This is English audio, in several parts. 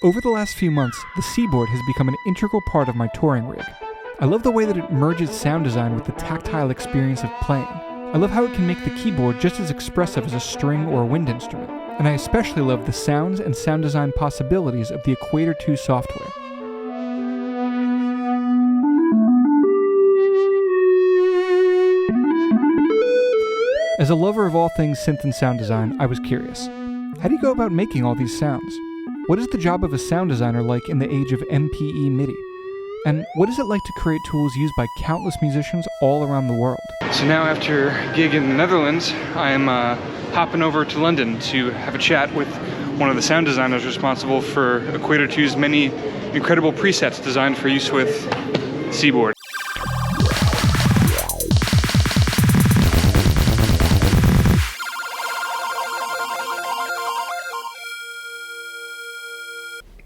Over the last few months, the Seaboard has become an integral part of my touring rig. I love the way that it merges sound design with the tactile experience of playing. I love how it can make the keyboard just as expressive as a string or a wind instrument. And I especially love the sounds and sound design possibilities of the Equator 2 software. As a lover of all things synth and sound design, I was curious. How do you go about making all these sounds? What is the job of a sound designer like in the age of MPE MIDI? And what is it like to create tools used by countless musicians all around the world? So now after a gig in the Netherlands, I'm hopping over to London to have a chat with one of the sound designers responsible for Equator 2's many incredible presets designed for use with Seaboard.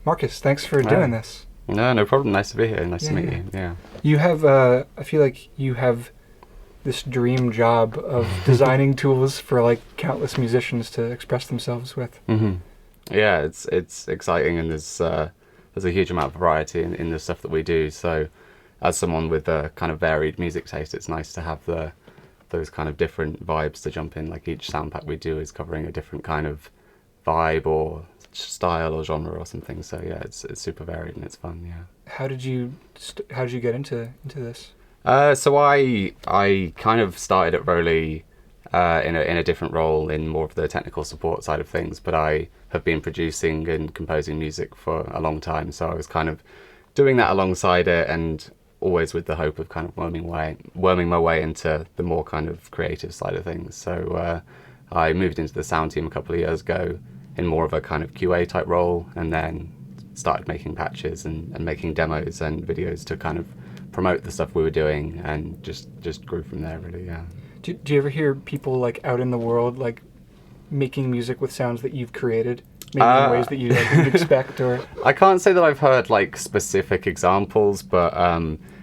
Marcus, thanks for doing this. No problem. Nice to be here. Nice to meet you. Yeah. You have, I feel like you have this dream job of designing tools for like countless musicians to express themselves with. Mm-hmm. Yeah, it's exciting, and there's a huge amount of variety in the stuff that we do. So, as someone with a kind of varied music taste, it's nice to have those kind of different vibes to jump in. Like each sound pack we do is covering a different kind of vibe or style or genre or something. So yeah, it's super varied and it's fun. Yeah. How did you get into this? So I kind of started at Roli in a different role, in more of the technical support side of things, but I have been producing and composing music for a long time, so I was kind of doing that alongside it, and always with the hope of kind of worming my way into the more kind of creative side of things. So I moved into the sound team a couple of years ago in more of a kind of QA type role, and then started making patches and making demos and videos to kind of promote the stuff we were doing, and just grew from there, really. Yeah. Do you ever hear people like out in the world like making music with sounds that you've created, maybe in ways that you didn't expect? Or I can't say that I've heard like specific examples, but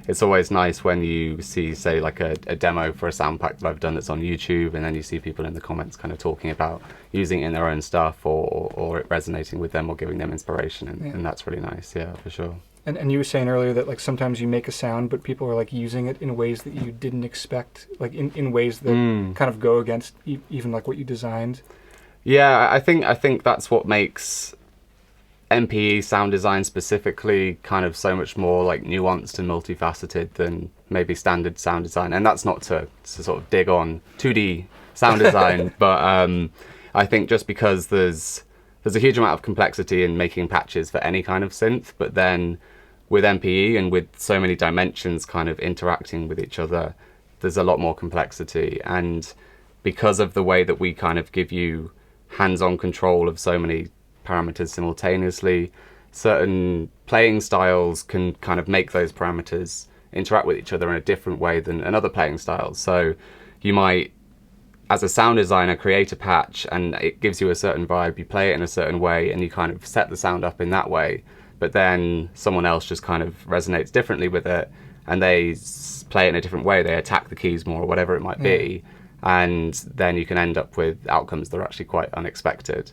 it's always nice when you see, say, like a demo for a sound pack that I've done that's on YouTube, and then you see people in the comments kind of talking about using it in their own stuff, or it resonating with them or giving them inspiration, and that's really nice. Yeah, for sure. And you were saying earlier that like sometimes you make a sound, but people are like using it in ways that you didn't expect, like in ways that kind of go against even like what you designed. Yeah, I think that's what makes MPE sound design specifically kind of so much more like nuanced and multifaceted than maybe standard sound design. And that's not to sort of dig on 2D sound design, but I think just because there's a huge amount of complexity in making patches for any kind of synth, but then with MPE and with so many dimensions kind of interacting with each other, there's a lot more complexity. And because of the way that we kind of give you hands-on control of so many parameters simultaneously, certain playing styles can kind of make those parameters interact with each other in a different way than another playing styles. So you might, as a sound designer, create a patch and it gives you a certain vibe, you play it in a certain way and you kind of set the sound up in that way, but then someone else just kind of resonates differently with it and they play it in a different way, they attack the keys more or whatever it might be, and then you can end up with outcomes that are actually quite unexpected.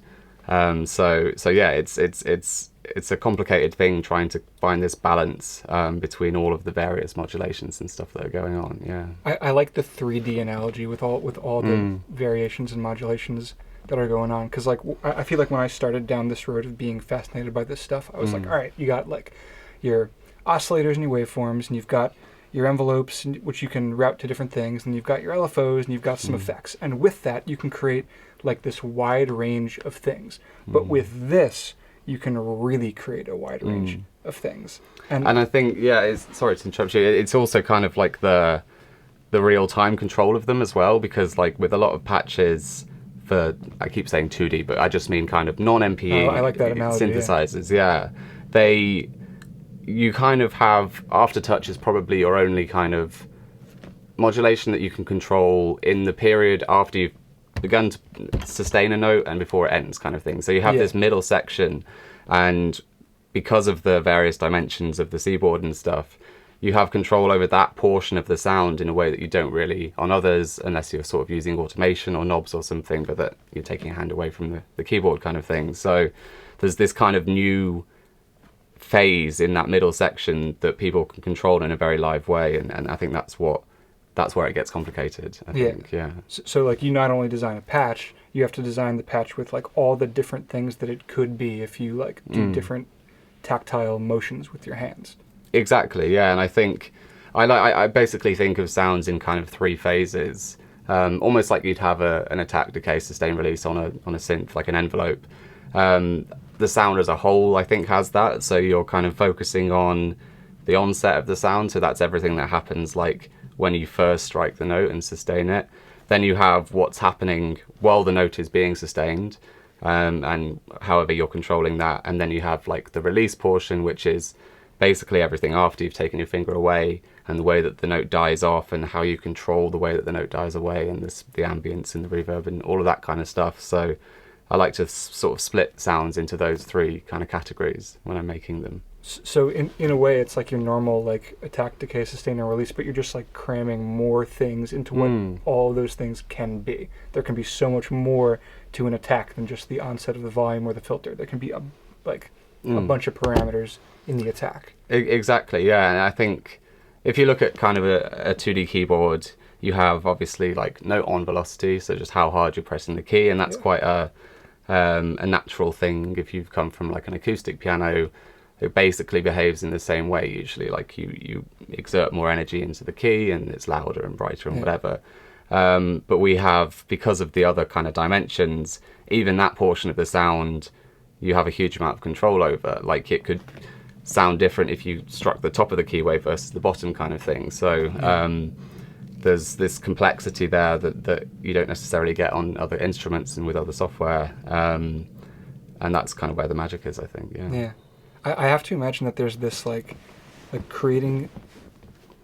So yeah, it's a complicated thing trying to find this balance between all of the various modulations and stuff that are going on. Yeah, I like the 3D analogy with all the variations and modulations that are going on, because like I feel like when I started down this road of being fascinated by this stuff, I was like, all right, you got like your oscillators and your waveforms, and you've got your envelopes, which you can route to different things, and you've got your LFOs, and you've got some effects, and with that you can create like this wide range of things. But with this, you can really create a wide range of things. And I think, sorry to interrupt you, it's also kind of like the real-time control of them as well, because like with a lot of patches for, I keep saying 2D, but I just mean kind of non-MPE I like that analogy, synthesizers, you kind of have, aftertouch is probably your only kind of modulation that you can control in the period after you've begun to sustain a note and before it ends, kind of thing. So you have this middle section, and because of the various dimensions of the Seaboard and stuff, you have control over that portion of the sound in a way that you don't really on others, unless you're sort of using automation or knobs or something, but that you're taking a hand away from the keyboard kind of thing. So there's this kind of new phase in that middle section that people can control in a very live way, and I think that's where it gets complicated, I think. Yeah. So like you not only design a patch, you have to design the patch with like all the different things that it could be if you like do different tactile motions with your hands. Exactly, yeah. And I think I basically think of sounds in kind of three phases, almost like you'd have an attack, decay, sustain, release on a synth, like an envelope. The sound as a whole, I think, has that. So you're kind of focusing on the onset of the sound, so that's everything that happens like when you first strike the note and sustain it. Then you have what's happening while the note is being sustained, and however you're controlling that. And then you have like the release portion, which is basically everything after you've taken your finger away, and the way that the note dies off, and how you control the way that the note dies away, and the ambience and the reverb and all of that kind of stuff. So I like to sort of split sounds into those three kind of categories when I'm making them. So in a way, it's like your normal like attack, decay, sustain, and release, but you're just like cramming more things into what all of those things can be. There can be so much more to an attack than just the onset of the volume or the filter. There can be a bunch of parameters in the attack. Exactly, yeah. And I think if you look at kind of a 2D keyboard, you have obviously like note on velocity, so just how hard you're pressing the key, and that's quite a natural thing. If you've come from like an acoustic piano, it basically behaves in the same way usually. Like you exert more energy into the key, and it's louder and brighter and whatever. But we have, because of the other kind of dimensions, even that portion of the sound, you have a huge amount of control over. Like it could sound different if you struck the top of the key wave versus the bottom kind of thing. So there's this complexity there that you don't necessarily get on other instruments and with other software. And that's kind of where the magic is, I think. Yeah. I have to imagine that there's this like creating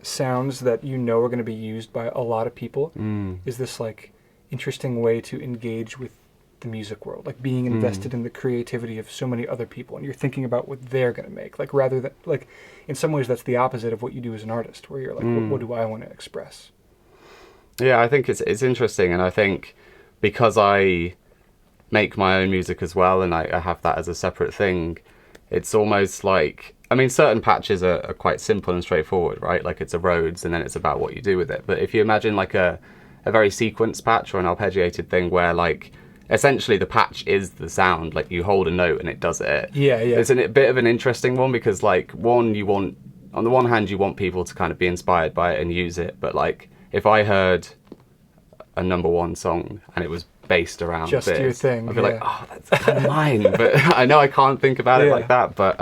sounds that you know are going to be used by a lot of people is this like interesting way to engage with the music world, like being invested in the creativity of so many other people, and you're thinking about what they're going to make, like rather than like in some ways that's the opposite of what you do as an artist, where you're like what do I want to express. Yeah, I think it's interesting, and I think because I make my own music as well, and I have that as a separate thing, it's almost like, I mean, certain patches are quite simple and straightforward, right? Like it's a Rhodes, and then it's about what you do with it. But if you imagine like a very sequenced patch or an arpeggiated thing where like essentially the patch is the sound, like you hold a note and it does it. Yeah. It's a bit of an interesting one, because like on the one hand you want people to kind of be inspired by it and use it, but like if I heard a number one song and it was based around just this, your thing, I'd be like, oh, that's kind of mine. But I know I can't think about it like that. But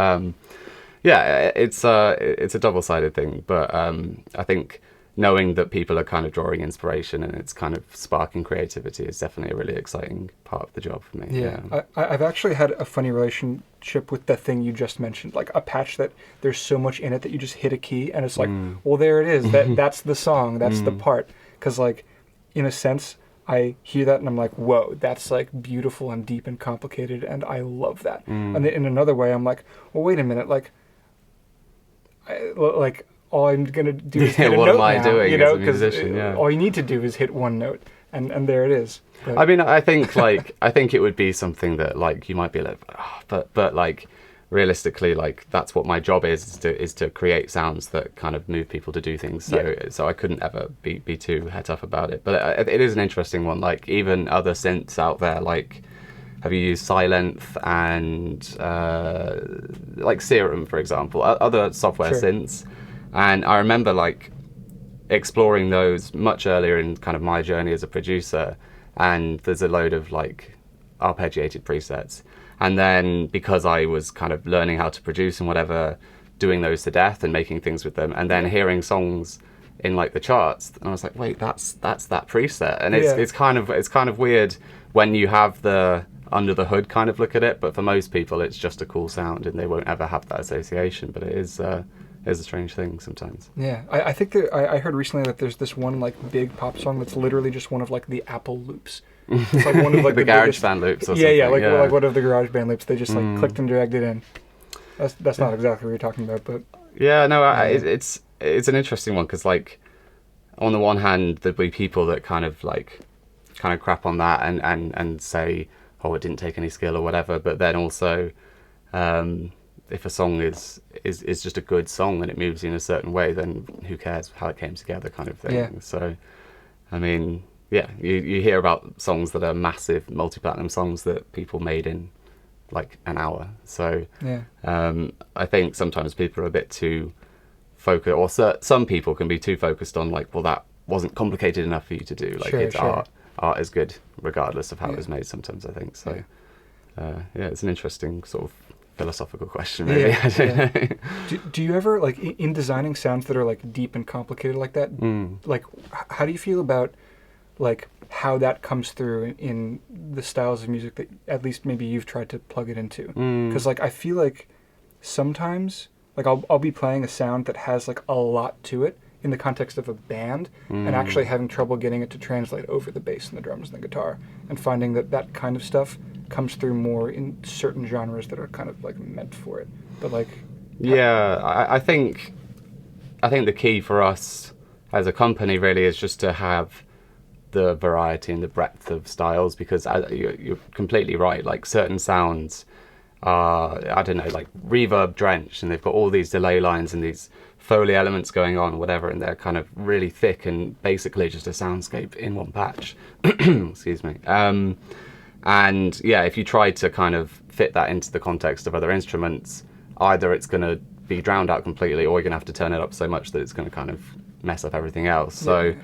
yeah, it's a double-sided thing. But I think knowing that people are kind of drawing inspiration and it's kind of sparking creativity is definitely a really exciting part of the job for me. Yeah. I've actually had a funny relationship with the thing you just mentioned, like a patch that there's so much in it that you just hit a key and it's like, well, there it is. That's the song. That's the part. Because like, in a sense, I hear that and I'm like, whoa, that's like beautiful and deep and complicated, and I love that. And then in another way, I'm like, well, wait a minute, like all I'm gonna do is hit a what note am I now, you know, as a because musician, all you need to do is hit one note, and there it is. But, I mean, I think like I think it would be something that like you might be like, oh, but like realistically, like that's what my job is to create sounds that kind of move people to do things. So I couldn't ever be too het up about it. But it is an interesting one. Like even other synths out there, like have you used Silence and like Serum, for example, other software synths. And I remember like exploring those much earlier in kind of my journey as a producer, and there's a load of like arpeggiated presets. And then because I was kind of learning how to produce and whatever, doing those to death and making things with them, and then hearing songs in like the charts, and I was like, wait, that's that preset. And it's kind of weird when you have the under the hood kind of look at it, but for most people it's just a cool sound and they won't ever have that association. But it is a strange thing sometimes. Yeah, I think that I heard recently that there's this one like big pop song that's literally just one of like the Apple loops. It's like one of like the GarageBand loops or something. Like one of the GarageBand loops. They just like clicked and dragged it in. That's not exactly what you're talking about, but yeah, no, it's an interesting one, because like on the one hand there'd be people that kind of crap on that and say, oh, it didn't take any skill or whatever, but then also if a song is just a good song and it moves you in a certain way, then who cares how it came together, kind of thing. Yeah. So, I mean, yeah, you hear about songs that are massive multi-platinum songs that people made in like an hour. So Yeah. I think sometimes people are a bit too focused, or some people can be too focused on like, well, that wasn't complicated enough for you to do. Like, Sure, it's sure. art is good regardless of how it Yeah. was made sometimes, I think. So Yeah. yeah, it's an interesting sort of philosophical question, maybe. Yeah, I don't know. Do you ever, like, in designing sounds that are like deep and complicated like that, like, how do you feel about like how that comes through in the styles of music that at least maybe you've tried to plug it into? Because like I feel like sometimes like I'll be playing a sound that has like a lot to it in the context of a band, and actually having trouble getting it to translate over the bass and the drums and the guitar, and finding that that kind of stuff comes through more in certain genres that are kind of like meant for it. But like, Yeah, I think the key for us as a company really is just to have the variety and the breadth of styles, because you're completely right. Like, certain sounds are, I don't know, like reverb drenched, and they've got all these delay lines and these Foley elements going on, whatever, and they're kind of really thick and basically just a soundscape in one patch. Excuse me. And yeah, if you try to kind of fit that into the context of other instruments, either it's going to be drowned out completely, or you're going to have to turn it up so much that it's going to kind of mess up everything else. So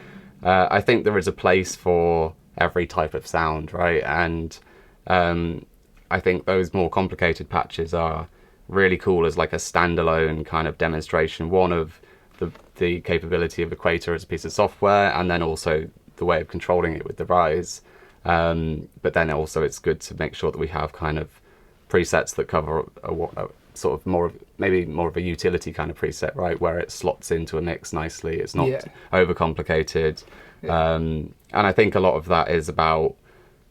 I think there is a place for every type of sound, right? And I think those more complicated patches are really cool as like a standalone kind of demonstration, one of the capability of Equator as a piece of software, and then also the way of controlling it with the Rise. But then also it's good to make sure that we have kind of presets that cover a sort of maybe more of a utility kind of preset, right, where it slots into a mix nicely. It's not overcomplicated. And I think a lot of that is about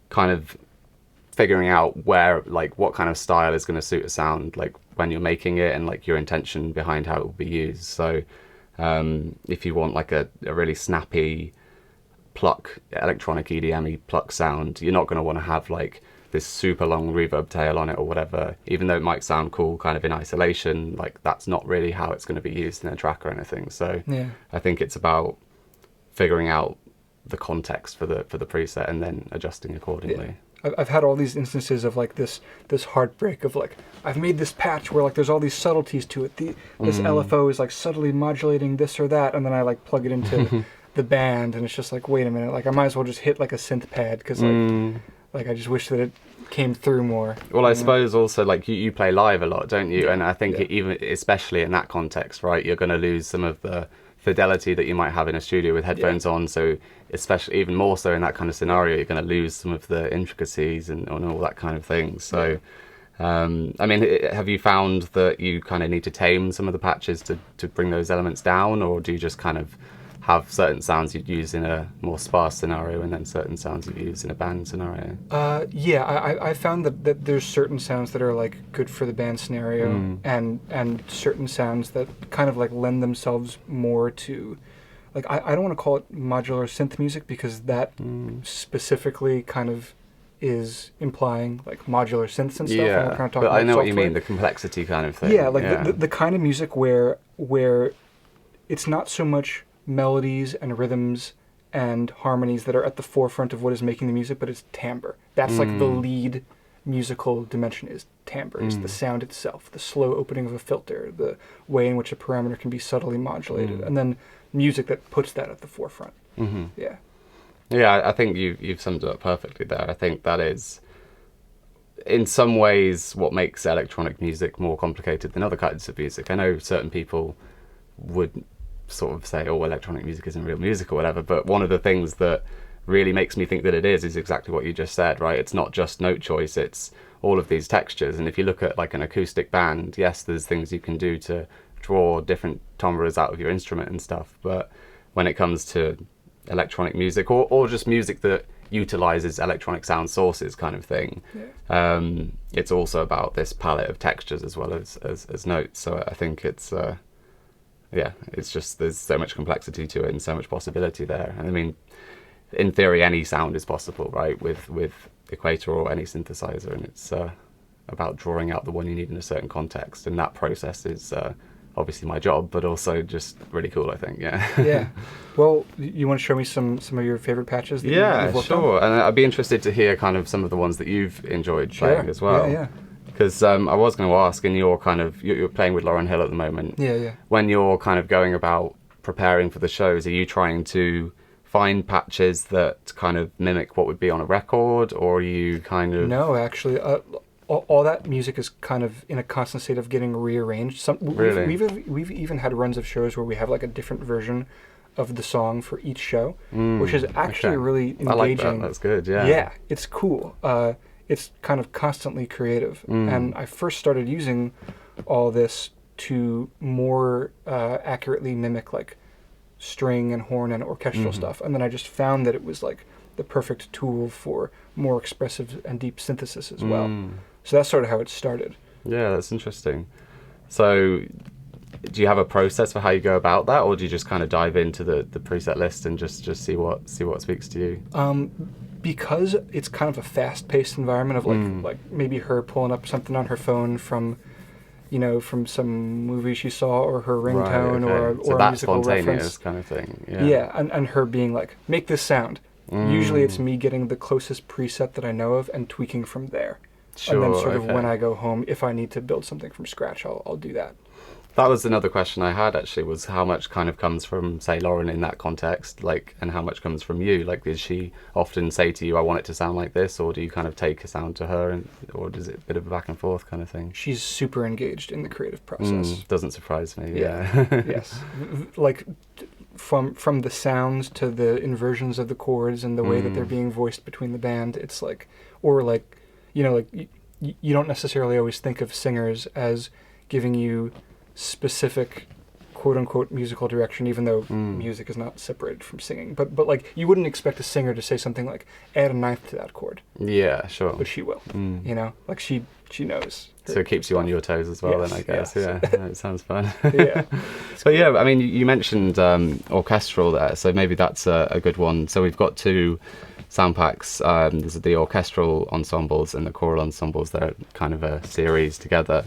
kind of figuring out where, like, what kind of style is going to suit a sound, like when you're making it, and like your intention behind how it will be used. So if you want like a really snappy pluck, electronic EDM-y pluck sound, you're not going to want to have like this super long reverb tail on it or whatever, even though it might sound cool kind of in isolation. Like, that's not really how it's going to be used in a track or anything. So I think it's about figuring out the context for the preset and then adjusting accordingly. I've had all these instances of like this heartbreak of like, I've made this patch where like there's all these subtleties to it. This LFO is like subtly modulating this or that, and then I like plug it into the band, and it's just like, wait a minute, like I might as well just hit like a synth pad, because like I just wish that it came through more. Well, I suppose also like you play live a lot, don't you? And I think even especially in that context, right, you're going to lose some of the fidelity that you might have in a studio with headphones on. So especially even more so in that kind of scenario, you're going to lose some of the intricacies and all that kind of thing. So I mean, have you found that you kind of need to tame some of the patches to bring those elements down, or do you just kind of have certain sounds you'd use in a more sparse scenario and then certain sounds you'd use in a band scenario? I found that there's certain sounds that are like good for the band scenario, and certain sounds that kind of like lend themselves more to, like, I don't want to call it modular synth music, because that specifically kind of is implying like modular synths and stuff. Yeah, and we're kind of talking but about I know what you software. mean, the complexity kind of thing. Yeah, like the kind of music where it's not so much melodies and rhythms and harmonies that are at the forefront of what is making the music, but it's timbre. That's like the lead musical dimension, is timbre. It's the sound itself, the slow opening of a filter, the way in which a parameter can be subtly modulated, and then music that puts that at the forefront. Yeah, I think you've summed it up perfectly there. I think that is, in some ways, what makes electronic music more complicated than other kinds of music. I know certain people would sort of say, oh, electronic music isn't real music or whatever, but one of the things that really makes me think that it is exactly what you just said, right? It's not just note choice, it's all of these textures. And if you look at like an acoustic band, yes, there's things you can do to draw different timbres out of your instrument and stuff, but when it comes to electronic music or just music that utilizes electronic sound sources kind of thing, it's also about this palette of textures as well as notes. So I think it's it's just, there's so much complexity to it and so much possibility there. And I mean, in theory, any sound is possible, right, with Equator or any synthesizer, and it's about drawing out the one you need in a certain context, and that process is obviously my job, but also just really cool, I think. Yeah. Well, you want to show me some of your favorite patches that you've worked sure. on? And I'd be interested to hear kind of some of the ones that you've enjoyed playing as well. Yeah. Because I was going to ask, in your kind of, you're playing with Lauryn Hill at the moment. Yeah. When you're kind of going about preparing for the shows, are you trying to find patches that kind of mimic what would be on a record, or are you kind of... No, actually, all that music is kind of in a constant state of getting rearranged. Really? We've even had runs of shows where we have like a different version of the song for each show, which is actually really engaging. I like that. That's good. Yeah. Yeah, it's cool. It's kind of constantly creative, and I first started using all this to more accurately mimic like string and horn and orchestral stuff, and then I just found that it was like the perfect tool for more expressive and deep synthesis as well. So that's sort of how it started. Yeah, that's interesting. So do you have a process for how you go about that, or do you just kind of dive into the preset list and just see what speaks to you? Because it's kind of a fast-paced environment of like maybe her pulling up something on her phone from some movie she saw, or her ringtone, or a musical reference kind of thing. Yeah, and her being like, make this sound. Usually it's me getting the closest preset that I know of and tweaking from there. Sure, and then sort of when I go home, if I need to build something from scratch, I'll do that. That was another question I had, actually, was how much kind of comes from, say, Lauryn in that context, like, and how much comes from you? Like, does she often say to you, I want it to sound like this, or do you kind of take a sound to her, or is it a bit of a back and forth kind of thing? She's super engaged in the creative process. Doesn't surprise me, yeah. Yes. Like, from the sounds to the inversions of the chords and the way that they're being voiced between the band, it's like, or like, you don't necessarily always think of singers as giving you specific quote-unquote musical direction, even though music is not separated from singing, but like you wouldn't expect a singer to say something like add a ninth to that chord. Yeah, sure. But she will. Like she knows. So it keeps you on your toes as well. Yes, then I guess. Yes. Yeah. It sounds fun. Yeah. But yeah, I mean, you mentioned orchestral there, so maybe that's a good one. So we've got two sound packs. There's the orchestral ensembles and the choral ensembles. They're kind of a series together.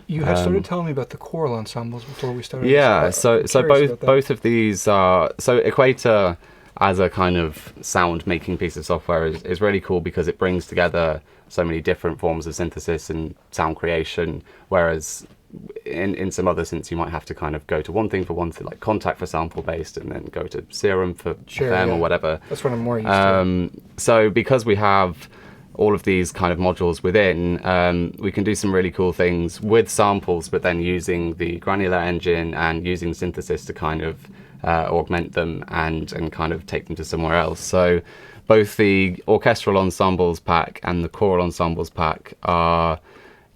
You had started telling me about the choral ensembles before we started. Yeah, so both of these are... So Equator, as a kind of sound-making piece of software, is really cool because it brings together so many different forms of synthesis and sound creation, whereas in some other synths you might have to kind of go to one thing, like Contact for sample-based, and then go to Serum for FM or whatever. That's what I'm more used to. So because we have all of these kind of modules within, we can do some really cool things with samples, but then using the Granular engine and using synthesis to kind of augment them and kind of take them to somewhere else. So both the orchestral ensembles pack and the choral ensembles pack are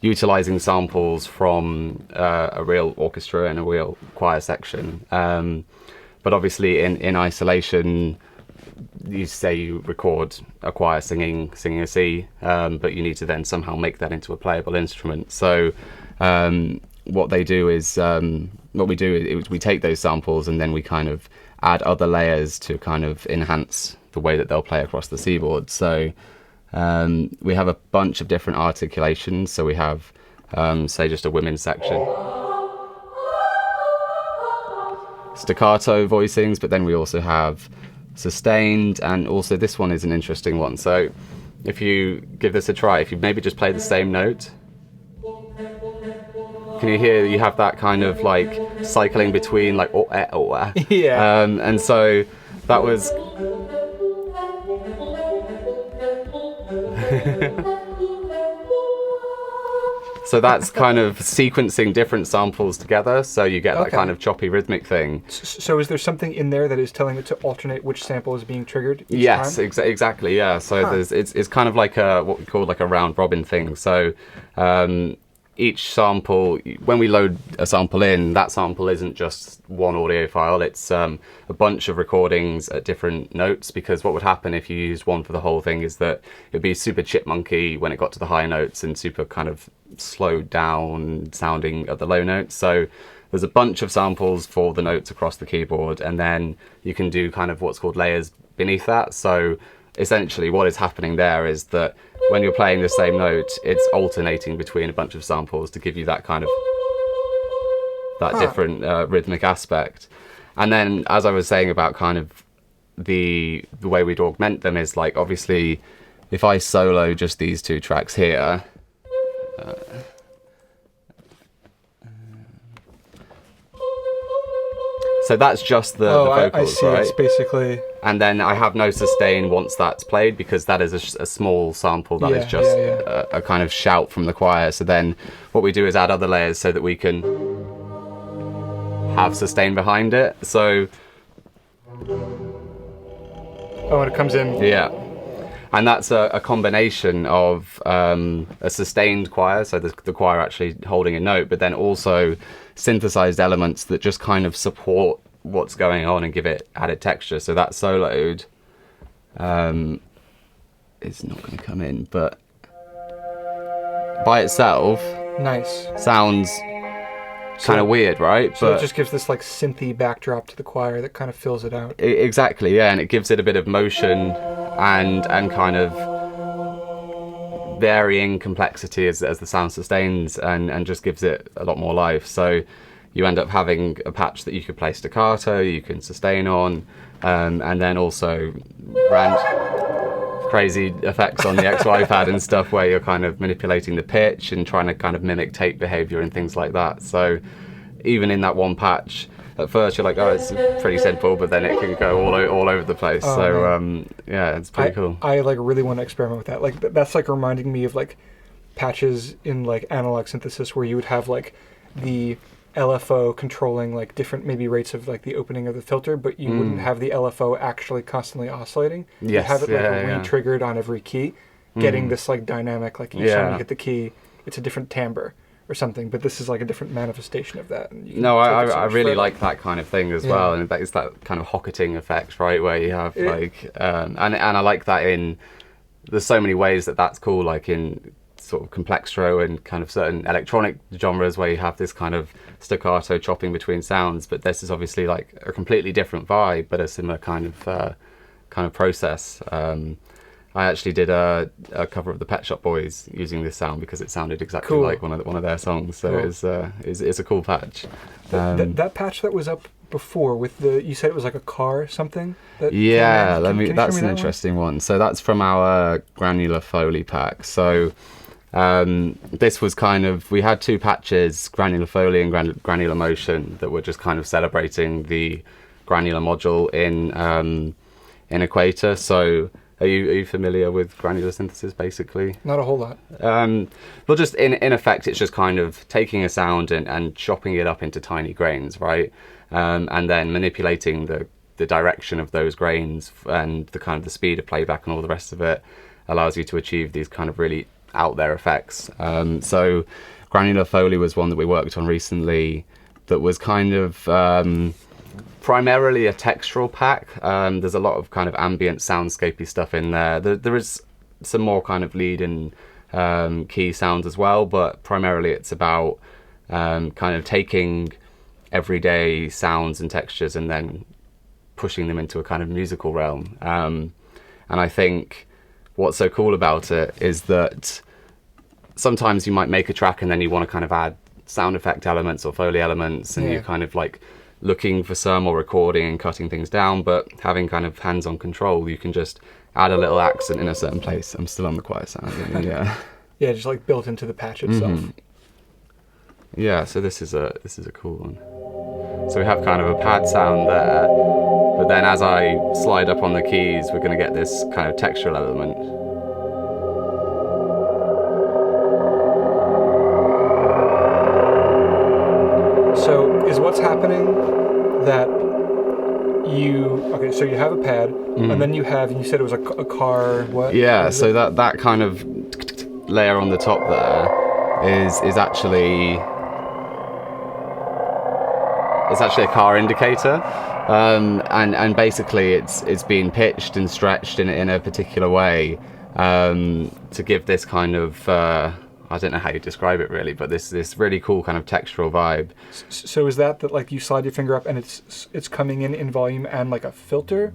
utilizing samples from a real orchestra and a real choir section. But obviously in isolation, you say you record a choir singing a C, but you need to then somehow make that into a playable instrument. So what we do is we take those samples and then we kind of add other layers to kind of enhance the way that they'll play across the Seaboard. So we have a bunch of different articulations. So we have, say, just a women's section, staccato voicings, but then we also have sustained, and also this one is an interesting one. So if you give this a try, if you maybe just play the same note, can you hear you have that kind of like cycling between like yeah. And so that was so that's kind of sequencing different samples together, so you get that kind of choppy rhythmic thing. So is there something in there that is telling it to alternate which sample is being triggered each yes time? Exactly, yeah. So it's kind of like what we call like a round robin thing. So each sample, when we load a sample in, that sample isn't just one audio file, it's a bunch of recordings at different notes, because what would happen if you used one for the whole thing is that it'd be super chipmunky when it got to the high notes and super kind of slowed down sounding at the low notes. So there's a bunch of samples for the notes across the keyboard, and then you can do kind of what's called layers beneath that. So essentially what is happening there is that when you're playing the same note, it's alternating between a bunch of samples to give you that kind of different rhythmic aspect. And then, as I was saying about kind of the way we'd augment them is like, obviously, if I solo just these two tracks here, so that's just the vocals, I see. right? It's basically. And then I have no sustain once that's played because that is a small sample that is just a kind of shout from the choir. So then what we do is add other layers so that we can have sustain behind it. So and it comes in. yeah, and that's a combination of a sustained choir, so the choir actually holding a note, but then also synthesized elements that just kind of support what's going on and give it added texture. So that soloed is not going to come in, but by itself, Nice. sounds kind of weird, right? So but it just gives this like synthy backdrop to the choir that kind of fills it out. Exactly, yeah, and it gives it a bit of motion and kind of varying complexity as the sound sustains, and just gives it a lot more life. So you end up having a patch that you could play staccato, you can sustain on, and then also crazy effects on the XY pad and stuff where you're kind of manipulating the pitch and trying to kind of mimic tape behavior and things like that. So even in that one patch, at first you're like, oh, it's pretty simple, but then it can go all over the place. Yeah, it's pretty cool. I like really want to experiment with that. Like that's like reminding me of like patches in like analog synthesis where you would have like the LFO controlling like different maybe rates of like the opening of the filter, but you wouldn't have the LFO actually constantly oscillating. Yes, You'd have it like yeah. re-triggered on every key, getting this like dynamic, like each time you hit the key, it's a different timbre or something, but this is like a different manifestation of that. And no, I really like that kind of thing as well, and that is that kind of Hocketing effect, right, where you have like, and I like that in, there's so many ways that's cool, like in sort of complextro and kind of certain electronic genres where you have this kind of staccato chopping between sounds, but this is obviously like a completely different vibe, but a similar kind of process. I actually did a cover of the Pet Shop Boys using this sound because it sounded exactly like one of their songs. So it's a cool patch. That patch that was up before with you said it was like a car or something. That's an interesting one. So that's from our Granular Foley pack. So this was kind of, we had two patches, Granular Foley and Granular Motion, that were just kind of celebrating the granular module in Equator. So are you familiar with granular synthesis, basically? Not a whole lot. Well, just in effect, it's just kind of taking a sound and chopping it up into tiny grains, right? And then manipulating the direction of those grains and the kind of the speed of playback and all the rest of it allows you to achieve these kind of really out there effects. So Granular Foley was one that we worked on recently that was kind of primarily a textural pack. There's a lot of kind of ambient soundscapey stuff in there. There is some more kind of lead and key sounds as well, but primarily it's about kind of taking everyday sounds and textures and then pushing them into a kind of musical realm. And I think what's so cool about it is that sometimes you might make a track and then you want to kind of add sound effect elements or Foley elements, and you're kind of like looking for some or recording and cutting things down, but having kind of hands-on control, you can just add a little accent in a certain place. I'm still on the quiet sound. Yeah. Yeah, just like built into the patch itself. Yeah, so this is a cool one. So we have kind of a pad sound there, but then as I slide up on the keys, we're going to get this kind of textural element. So is what's happening that so you have a pad, and then you said it was a car, what? Yeah, so that kind of layer on the top there is actually a car indicator, and basically it's being pitched and stretched in a particular way to give this kind of I don't know how you describe it really, but this really cool kind of textural vibe. So is that like you slide your finger up and it's coming in volume and like a filter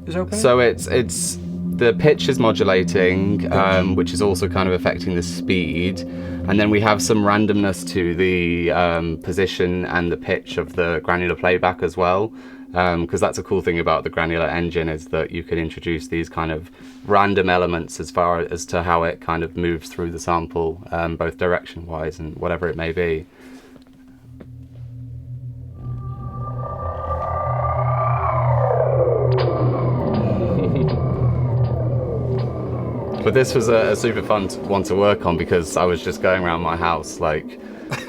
is opening? So it's the pitch is modulating, which is also kind of affecting the speed, and then we have some randomness to the position and the pitch of the granular playback as well, because that's a cool thing about the granular engine, is that you can introduce these kind of random elements as far as to how it kind of moves through the sample, both direction wise and whatever it may be. But this was a super fun one to work on, because I was just going around my house like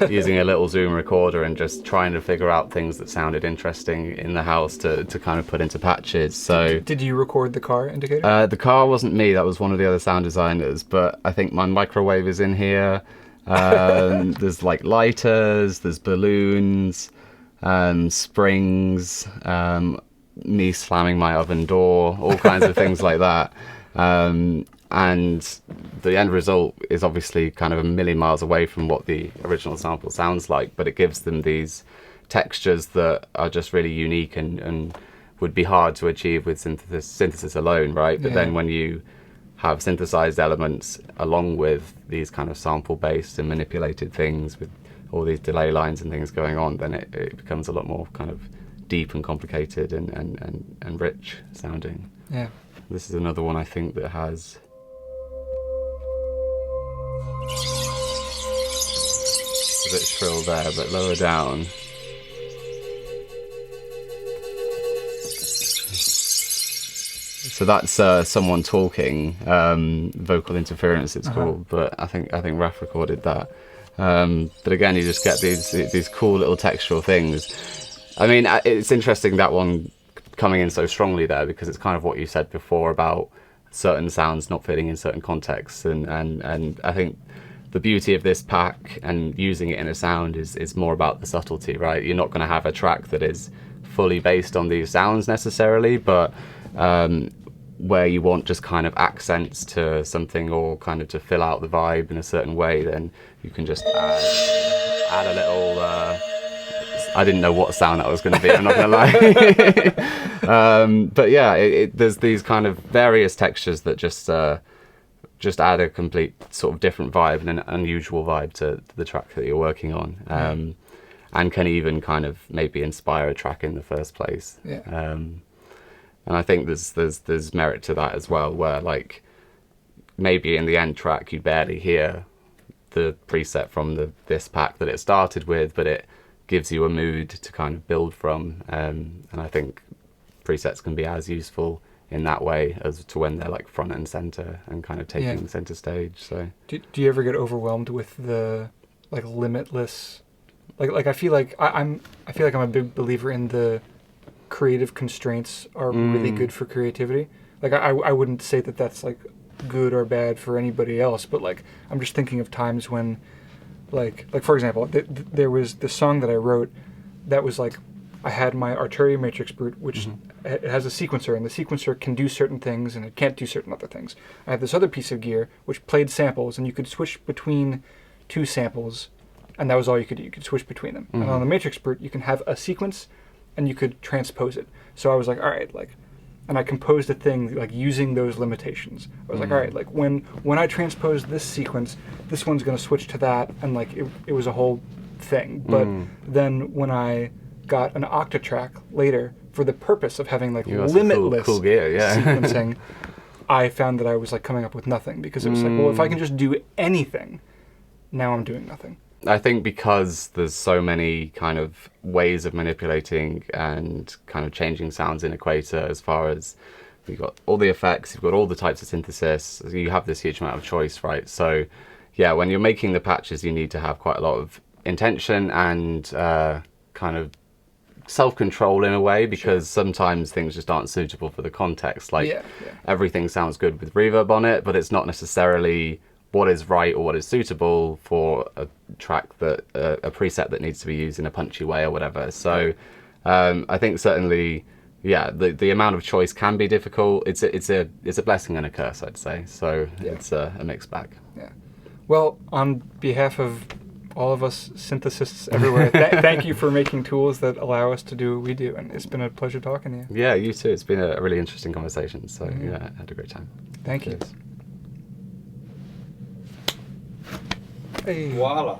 using a little Zoom recorder and just trying to figure out things that sounded interesting in the house to kind of put into patches. So did you record the car indicator? The car wasn't me, that was one of the other sound designers, but I think my microwave is in here. There's like lighters, there's balloons, springs, me slamming my oven door, all kinds of things like that. And the end result is obviously kind of a million miles away from what the original sample sounds like, but it gives them these textures that are just really unique and would be hard to achieve with synthesis alone, right? But then when you have synthesized elements along with these kind of sample-based and manipulated things with all these delay lines and things going on, then it becomes a lot more kind of deep and complicated and rich sounding. Yeah. This is another one I think that has a bit shrill there, but lower down. So that's someone talking, vocal interference it's called, but I think Raf recorded that. But again, you just get these cool little textural things. I mean, it's interesting that one coming in so strongly there, because it's kind of what you said before about certain sounds not fitting in certain contexts, and I think the beauty of this pack and using it in a sound is more about the subtlety, right? You're not going to have a track that is fully based on these sounds necessarily, but where you want just kind of accents to something or kind of to fill out the vibe in a certain way, then you can just add a little I didn't know what sound that was going to be, I'm not going to lie. But yeah, there's these kind of various textures that just add a complete sort of different vibe and an unusual vibe to the track that you're working on, and can even kind of maybe inspire a track in the first place. Yeah. And I think there's merit to that as well, where like maybe in the end track you barely hear the preset from this pack that it started with, but it gives you a mood to kind of build from, and I think presets can be as useful in that way as to when they're like front and center and kind of taking center stage. So do you ever get overwhelmed with the like limitless, like I feel like I'm a big believer in the creative constraints are really good for creativity. Like I wouldn't say that that's like good or bad for anybody else, but like I'm just thinking of times when like for example, there was this song that I wrote that was like, I had my Arturia matrix brute, which it has a sequencer, and the sequencer can do certain things and it can't do certain other things. I had this other piece of gear which played samples, and you could switch between two samples, and that was all you could do. You could switch between them. And on the matrix brute, you can have a sequence and you could transpose it. So I was like, all right, like, and I composed a thing like using those limitations. I was like, all right, like when I transpose this sequence, this one's going to switch to that, and like it was a whole thing. But then when I got an octatrack later for the purpose of having like limitless cool gear, sequencing, I found that I was like coming up with nothing, because it was like, well, if I can just do anything, now I'm doing nothing. I think because there's so many kind of ways of manipulating and kind of changing sounds in Equator, as far as you've got all the effects, you've got all the types of synthesis, you have this huge amount of choice, right? So yeah, when you're making the patches, you need to have quite a lot of intention and kind of self-control in a way, because sometimes things just aren't suitable for the context. Like everything sounds good with reverb on it, but it's not necessarily what is right or what is suitable for a track that a preset that needs to be used in a punchy way or whatever. So I think certainly, yeah, the amount of choice can be difficult. It's a blessing and a curse, I'd say. So it's a mixed bag. Yeah. Well, on behalf of all of us synthesists everywhere, thank you for making tools that allow us to do what we do, and it's been a pleasure talking to you. Yeah, you too. It's been a really interesting conversation. So yeah, I had a great time. Thank you. Cheers. Hey. Voila.